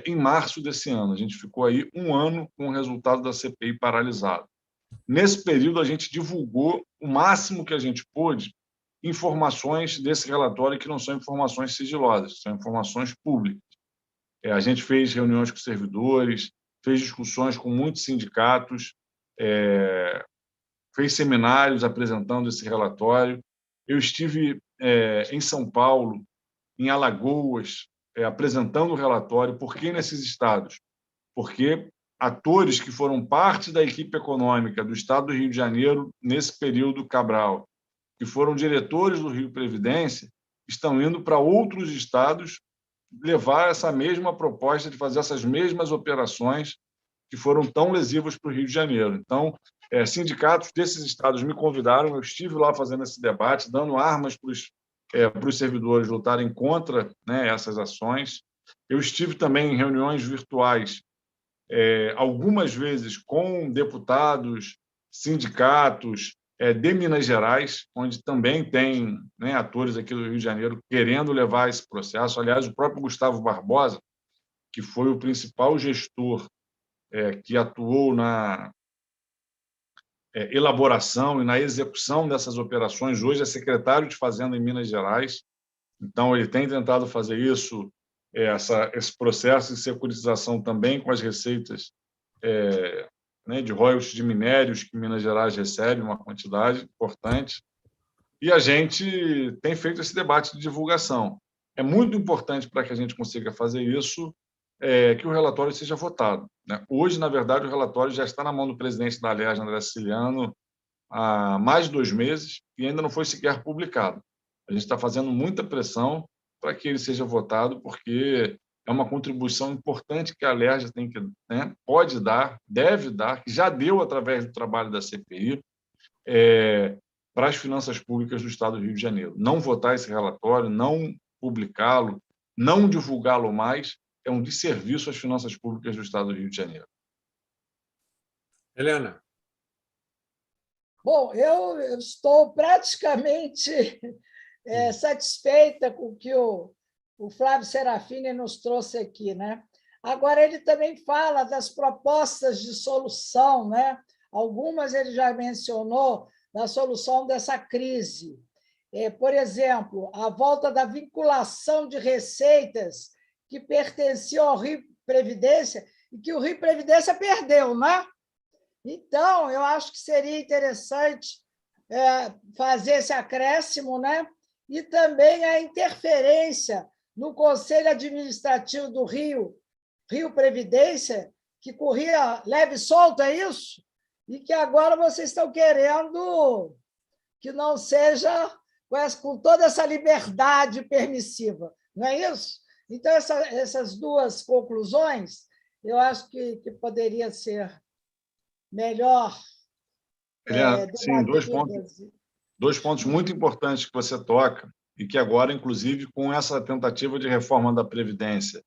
B: em março desse ano. A gente ficou aí um ano com o resultado da CPI paralisado. Nesse período, a gente divulgou o máximo que a gente pôde informações desse relatório que não são informações sigilosas, são informações públicas. A gente fez reuniões com servidores, fez discussões com muitos sindicatos, fez seminários apresentando esse relatório. Eu estive em São Paulo, em Alagoas, apresentando o relatório. Por que nesses estados? Porque atores que foram parte da equipe econômica do Estado do Rio de Janeiro, nesse período Cabral, que foram diretores do Rio Previdência, estão indo para outros estados levar essa mesma proposta de fazer essas mesmas operações que foram tão lesivas para o Rio de Janeiro. Então, sindicatos desses estados me convidaram, eu estive lá fazendo esse debate, dando armas para os servidores lutarem contra, né, essas ações. Eu estive também em reuniões virtuais, algumas vezes com deputados, sindicatos de Minas Gerais, onde também tem, né, atores aqui do Rio de Janeiro querendo levar esse processo. Aliás, o próprio Gustavo Barbosa, que foi o principal gestor que atuou na elaboração e na execução dessas operações, hoje é secretário de Fazenda em Minas Gerais. Então, ele tem tentado fazer isso, esse processo de securitização também com as receitas né, de royalties de minérios que Minas Gerais recebe, uma quantidade importante. E a gente tem feito esse debate de divulgação. É muito importante para que a gente consiga fazer isso, que o relatório seja votado, né? Hoje, na verdade, o relatório já está na mão do presidente da Alerj, André Siciliano, há mais de 2 meses e ainda não foi sequer publicado. A gente está fazendo muita pressão para que ele seja votado, porque é uma contribuição importante que a Alerj tem que, né, pode dar, deve dar, que já deu através do trabalho da CPI, para as finanças públicas do Estado do Rio de Janeiro. Não votar esse relatório, não publicá-lo, não divulgá-lo mais, é um desserviço às finanças públicas do Estado do Rio de Janeiro.
A: Helena.
C: Bom, eu estou praticamente satisfeita com o que o Flávio Serafini nos trouxe aqui, né? Agora, ele também fala das propostas de solução, né? Algumas ele já mencionou, da solução dessa crise. Por exemplo, a volta da vinculação de receitas que pertenciam ao Rio Previdência e que o Rio Previdência perdeu, né? Então, eu acho que seria interessante fazer esse acréscimo, né? E também a interferência no Conselho Administrativo do Rio Previdência, que corria leve e solto, é isso? E que agora vocês estão querendo que não seja com toda essa liberdade permissiva, não é isso? Então, essas duas conclusões, eu acho que poderia ser melhor
B: Sim,
C: debatidas.
B: dois pontos muito importantes que você toca e que agora, inclusive, com essa tentativa de reforma da Previdência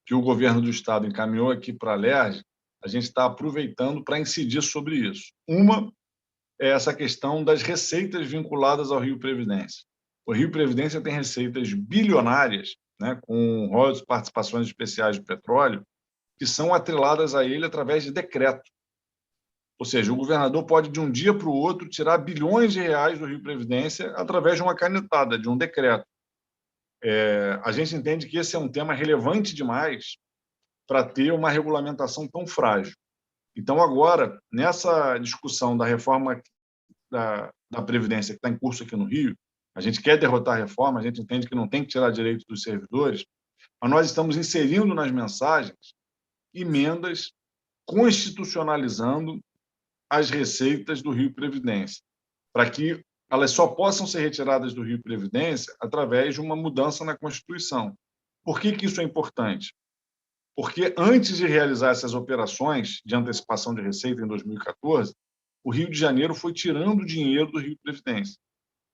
B: que o governo do Estado encaminhou aqui para a LERJ, a gente está aproveitando para incidir sobre isso. Uma é essa questão das receitas vinculadas ao Rio Previdência. O Rio Previdência tem receitas bilionárias, né, com royalties, participações especiais de petróleo, que são atreladas a ele através de decreto. Ou seja, o governador pode, de um dia para o outro, tirar bilhões de reais do Rio Previdência através de uma canetada, de um decreto. A gente entende que esse é um tema relevante demais para ter uma regulamentação tão frágil. Então, agora, nessa discussão da reforma da Previdência que está em curso aqui no Rio, a gente quer derrotar a reforma, a gente entende que não tem que tirar direito dos servidores, mas nós estamos inserindo nas mensagens emendas constitucionalizando as receitas do Rio Previdência, para que elas só possam ser retiradas do Rio Previdência através de uma mudança na Constituição. Por que isso é importante? Porque antes de realizar essas operações de antecipação de receita em 2014, o Rio de Janeiro foi tirando dinheiro do Rio Previdência.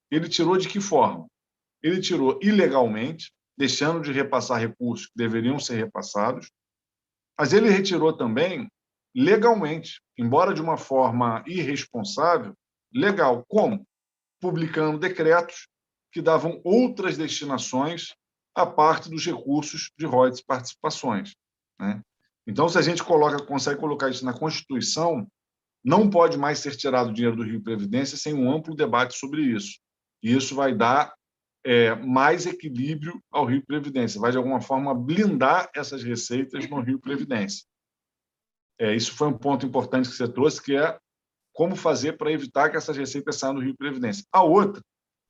B: Ele tirou de que forma? Ele tirou ilegalmente, deixando de repassar recursos que deveriam ser repassados, mas ele retirou também legalmente, embora de uma forma irresponsável, legal. Como? Publicando decretos que davam outras destinações à parte dos recursos de royalties e participações, né? Então, se a gente consegue colocar isso na Constituição, não pode mais ser tirado dinheiro do Rio Previdência sem um amplo debate sobre isso. E isso vai dar mais equilíbrio ao Rio Previdência, vai, de alguma forma, blindar essas receitas no Rio Previdência. Isso foi um ponto importante que você trouxe, que é como fazer para evitar que essas receitas saiam do Rio Previdência. A outra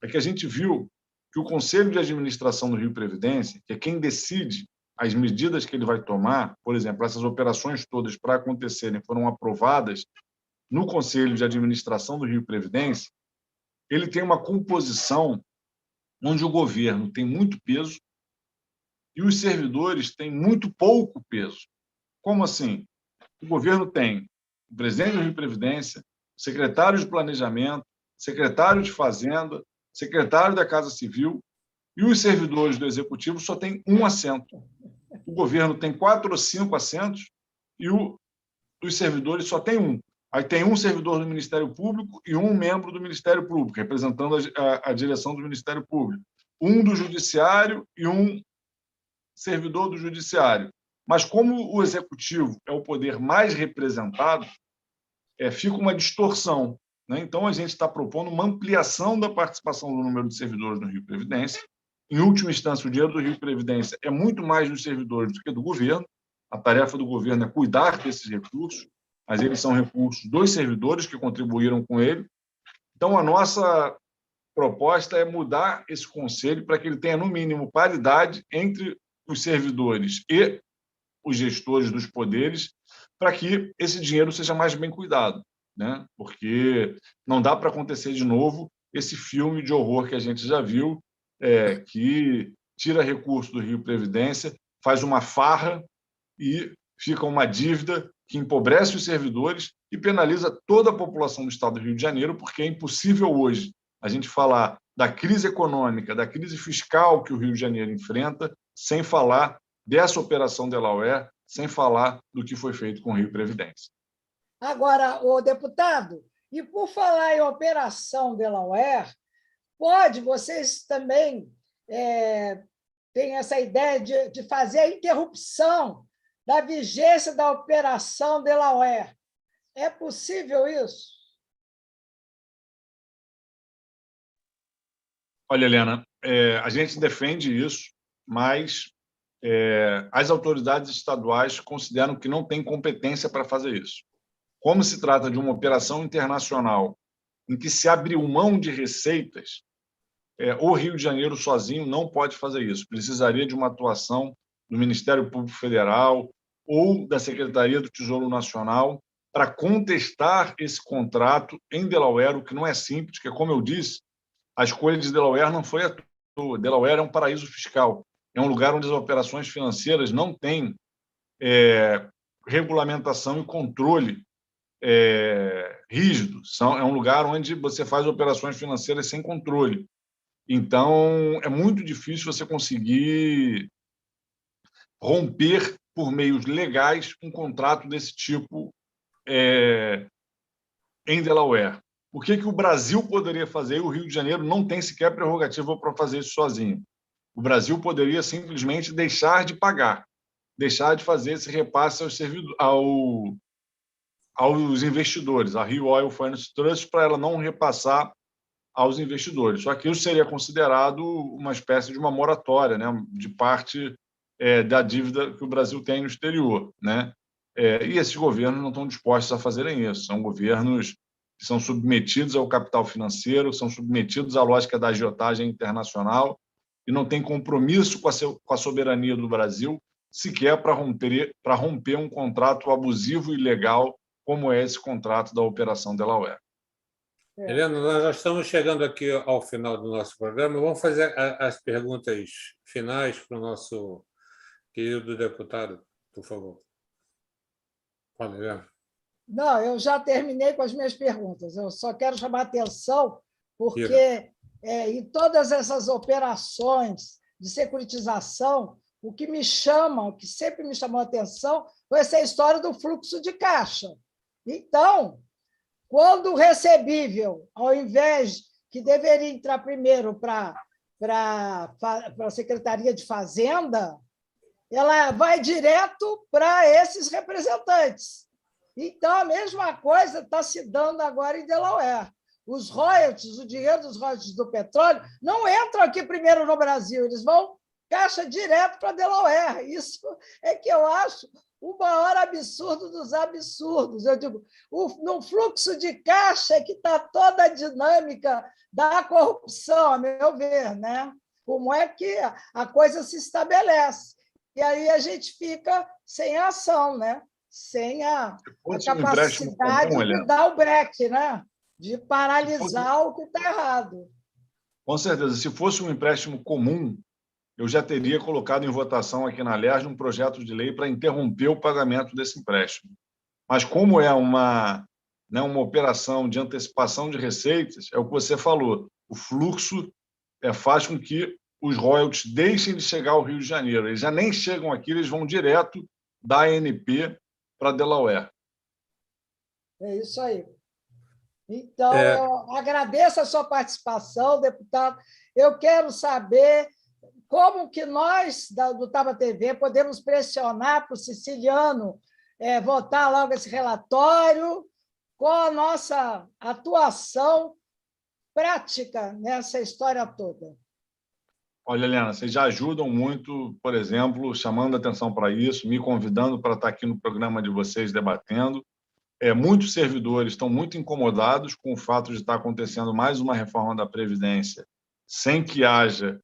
B: é que a gente viu que o Conselho de Administração do Rio Previdência, que é quem decide as medidas que ele vai tomar, por exemplo, essas operações todas para acontecerem foram aprovadas no Conselho de Administração do Rio Previdência, ele tem uma composição onde o governo tem muito peso e os servidores têm muito pouco peso. Como assim? O governo tem o presidente do Rio Previdência, secretário de Planejamento, secretário de Fazenda, secretário da Casa Civil, e os servidores do Executivo só têm um assento. O governo tem 4 ou 5 assentos e os servidores só têm um. Aí tem um servidor do Ministério Público e um membro do Ministério Público, representando a direção do Ministério Público. Um do Judiciário e um servidor do Judiciário. Mas como o Executivo é o poder mais representado, fica uma distorção, né? Então, a gente está propondo uma ampliação da participação do número de servidores no Rio Previdência. Em última instância, o dinheiro do Rio Previdência é muito mais dos servidores do que do governo. A tarefa do governo é cuidar desses recursos, mas eles são recursos dos servidores que contribuíram com ele. Então, a nossa proposta é mudar esse conselho para que ele tenha, no mínimo, paridade entre os servidores e os gestores dos poderes, para que esse dinheiro seja mais bem cuidado, né? Porque não dá para acontecer de novo esse filme de horror que a gente já viu, que tira recurso do Rio Previdência, faz uma farra e fica uma dívida que empobrece os servidores e penaliza toda a população do Estado do Rio de Janeiro, porque é impossível hoje a gente falar da crise econômica, da crise fiscal que o Rio de Janeiro enfrenta, sem falar dessa operação Delaware, sem falar do que foi feito com o Rio Previdência.
C: Agora, o deputado, e por falar em Operação Delaware, vocês também têm essa ideia de fazer a interrupção da vigência da Operação Delaware. É possível isso?
B: Olha, Helena, a gente defende isso, mas as autoridades estaduais consideram que não tem competência para fazer isso. Como se trata de uma operação internacional em que se abriu mão de receitas, o Rio de Janeiro sozinho não pode fazer isso. Precisaria de uma atuação do Ministério Público Federal ou da Secretaria do Tesouro Nacional para contestar esse contrato em Delaware, o que não é simples, porque, como eu disse, a escolha de Delaware não foi à toa. Delaware é um paraíso fiscal, é um lugar onde as operações financeiras não têm regulamentação e controle rígido. É um lugar onde você faz operações financeiras sem controle. Então, é muito difícil você conseguir romper, por meios legais, um contrato desse tipo em Delaware. O que o Brasil poderia fazer? E o Rio de Janeiro não tem sequer prerrogativa para fazer isso sozinho. O Brasil poderia simplesmente deixar de pagar, deixar de fazer esse repasse aos investidores, a Rio Oil Finance Trust, para ela não repassar aos investidores. Só que isso seria considerado uma espécie de uma moratória, né, de parte da dívida que o Brasil tem no exterior, né? E esses governos não estão dispostos a fazerem isso. São governos que são submetidos ao capital financeiro, são submetidos à lógica da agiotagem internacional e não têm compromisso com a soberania do Brasil, sequer para romper um contrato abusivo e ilegal como é esse contrato da Operação Delaware.
A: Helena, nós já estamos chegando aqui ao final do nosso programa. Vamos fazer as perguntas finais para o nosso querido deputado, por favor. Fala, Helena.
C: Não, eu já terminei com as minhas perguntas. Eu só quero chamar a atenção porque em todas essas operações de securitização, o que sempre me chamou a atenção foi essa história do fluxo de caixa. Então, quando o recebível, ao invés que deveria entrar primeiro para a Secretaria de Fazenda, ela vai direto para esses representantes. Então, a mesma coisa está se dando agora em Delaware. Os royalties, o dinheiro dos royalties do petróleo, não entram aqui primeiro no Brasil, eles vão caixa direto para Delaware. Isso é que eu acho o maior absurdo dos absurdos. Eu digo, no fluxo de caixa é que está toda a dinâmica da corrupção, a meu ver, né? Como é que a coisa se estabelece. E aí a gente fica sem ação, né? Sem a capacidade de dar o break, né? De paralisar o que está errado.
B: Com certeza. Se fosse um empréstimo comum, eu já teria colocado em votação aqui na LERJ um projeto de lei para interromper o pagamento desse empréstimo. Mas como é uma operação de antecipação de receitas, é o que você falou, o fluxo faz com que os royalties deixem de chegar ao Rio de Janeiro. Eles já nem chegam aqui, eles vão direto da ANP para Delaware.
C: É isso aí. Então, eu agradeço a sua participação, deputado. Eu quero saber como que nós, do Taba TV, podemos pressionar para o Siciliano votar logo esse relatório, qual a nossa atuação prática nessa história toda.
B: Olha, Helena, vocês já ajudam muito, por exemplo, chamando atenção para isso, me convidando para estar aqui no programa de vocês debatendo. Muitos servidores estão muito incomodados com o fato de estar acontecendo mais uma reforma da Previdência sem que haja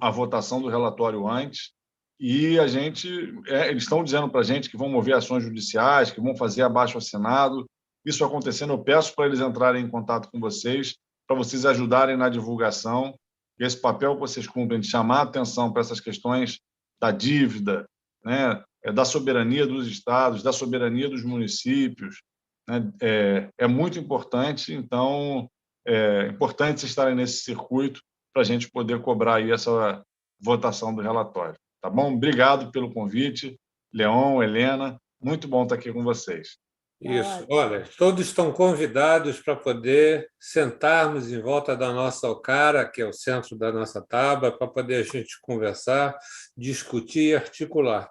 B: a votação do relatório antes, e eles estão dizendo para a gente que vão mover ações judiciais, que vão fazer abaixo-assinado. Isso acontecendo, eu peço para eles entrarem em contato com vocês, para vocês ajudarem na divulgação. Esse papel que vocês cumprem de chamar a atenção para essas questões da dívida, né, da soberania dos estados, da soberania dos municípios, né, é muito importante. Então, é importante vocês estarem nesse circuito para a gente poder cobrar aí essa votação do relatório. Tá bom? Obrigado pelo convite, Leon, Helena. Muito bom estar aqui com vocês.
A: Isso. Olha, todos estão convidados para poder sentarmos em volta da nossa Ocara, que é o centro da nossa Taba, para poder a gente conversar, discutir e articular.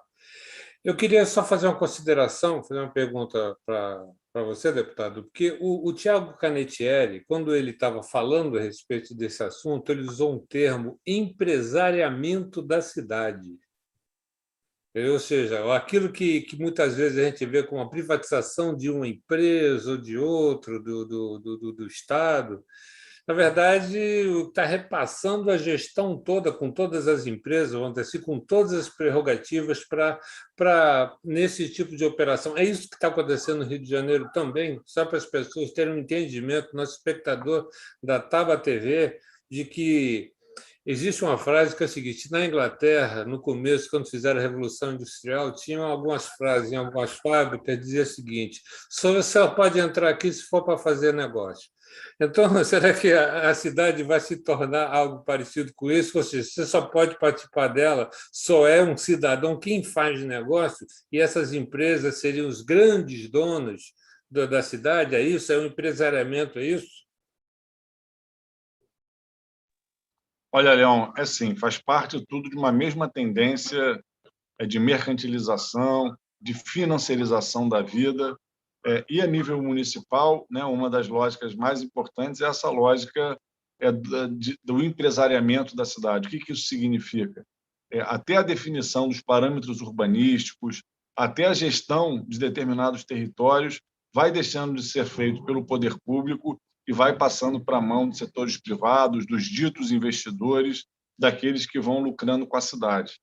A: Eu queria só fazer uma consideração, fazer uma pergunta para você, deputado, porque o Tiago Canetieri, quando ele estava falando a respeito desse assunto, ele usou um termo empresariamento da cidade. Ou seja, aquilo que muitas vezes a gente vê como a privatização de uma empresa ou de outro, do Estado, na verdade, está repassando a gestão toda, com todas as empresas, vamos dizer assim, com todas as prerrogativas nesse tipo de operação. É isso que está acontecendo no Rio de Janeiro também, só para as pessoas terem um entendimento, nosso espectador da Taba TV, de que existe uma frase que é a seguinte: na Inglaterra, no começo, quando fizeram a Revolução Industrial, tinham algumas frases em algumas fábricas, dizia o seguinte: você só pode entrar aqui se for para fazer negócio. Então, será que a cidade vai se tornar algo parecido com isso? Ou seja, você só pode participar dela, só é um cidadão quem faz negócio, e essas empresas seriam os grandes donos da cidade? É isso? É um empresariamento, é isso?
B: Olha, Leão, é assim, faz parte tudo de uma mesma tendência de mercantilização, de financiarização da vida, e a nível municipal, né, uma das lógicas mais importantes é essa lógica do empresariamento da cidade. O que isso significa? Até a definição dos parâmetros urbanísticos, até a gestão de determinados territórios vai deixando de ser feito pelo poder público e vai passando para a mão de setores privados, dos ditos investidores, daqueles que vão lucrando com a cidade.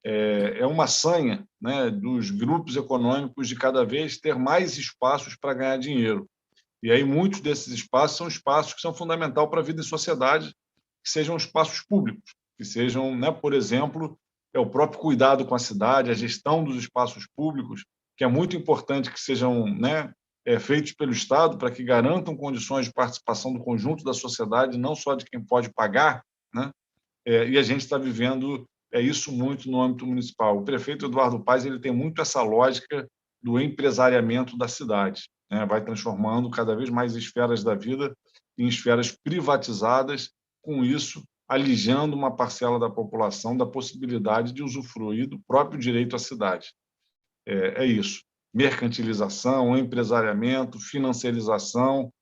B: É uma sanha, né, dos grupos econômicos de cada vez ter mais espaços para ganhar dinheiro. E aí muitos desses espaços são espaços que são fundamentais para a vida em sociedade, que sejam espaços públicos, que sejam, né, por exemplo, o próprio cuidado com a cidade, a gestão dos espaços públicos, que é muito importante que sejam, né, feitos pelo Estado para que garantam condições de participação do conjunto da sociedade, não só de quem pode pagar, né? E a gente está vivendo isso muito no âmbito municipal. O prefeito Eduardo Paes ele tem muito essa lógica do empresariamento da cidade, né? Vai transformando cada vez mais esferas da vida em esferas privatizadas, com isso alijando uma parcela da população da possibilidade de usufruir do próprio direito à cidade. É isso. Mercantilização, empresariamento, financiarização,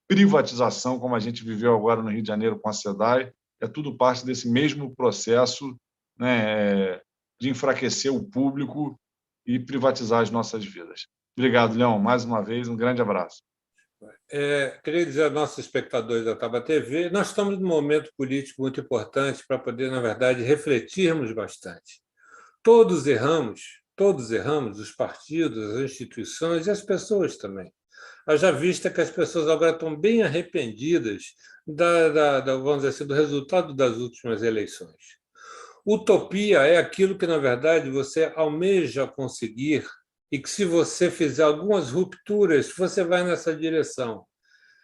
B: privatização, como a gente viveu agora no Rio de Janeiro com a SEDAI, é tudo parte desse mesmo processo, né, de enfraquecer o público e privatizar as nossas vidas. Obrigado, Leão. Mais uma vez, um grande abraço.
A: Queria dizer aos nossos espectadores da Taba TV, nós estamos num momento político muito importante para poder, na verdade, refletirmos bastante. Todos erramos, os partidos, as instituições e as pessoas também. Haja vista que as pessoas agora estão bem arrependidas vamos dizer assim, do resultado das últimas eleições. Utopia é aquilo que, na verdade, você almeja conseguir e que, se você fizer algumas rupturas, você vai nessa direção.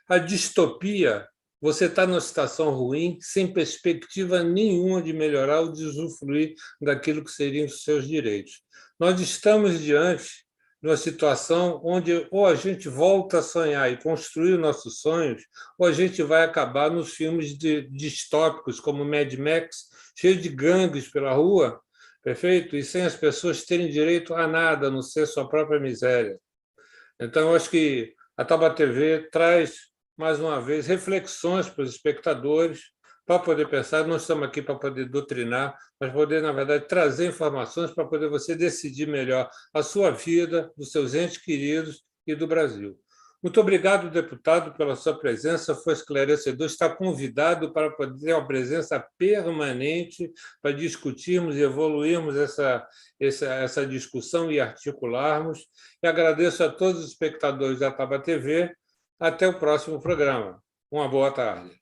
A: A distopia, você está numa situação ruim, sem perspectiva nenhuma de melhorar ou de usufruir daquilo que seriam os seus direitos. Nós estamos diante de uma situação onde ou a gente volta a sonhar e construir os nossos sonhos, ou a gente vai acabar nos filmes distópicos, como Mad Max, cheio de gangues pela rua, perfeito? E sem as pessoas terem direito a nada, a não ser sua própria miséria. Então, eu acho que a Taba TV traz, mais uma vez, reflexões para os espectadores, para poder pensar. Não estamos aqui para poder doutrinar, mas poder, na verdade, trazer informações para poder você decidir melhor a sua vida, dos seus entes queridos e do Brasil. Muito obrigado, deputado, pela sua presença, foi esclarecedor. Está convidado para poder ter uma presença permanente para discutirmos e evoluirmos essa discussão e articularmos. E agradeço a todos os espectadores da Taba TV. Até o próximo programa. Uma boa tarde.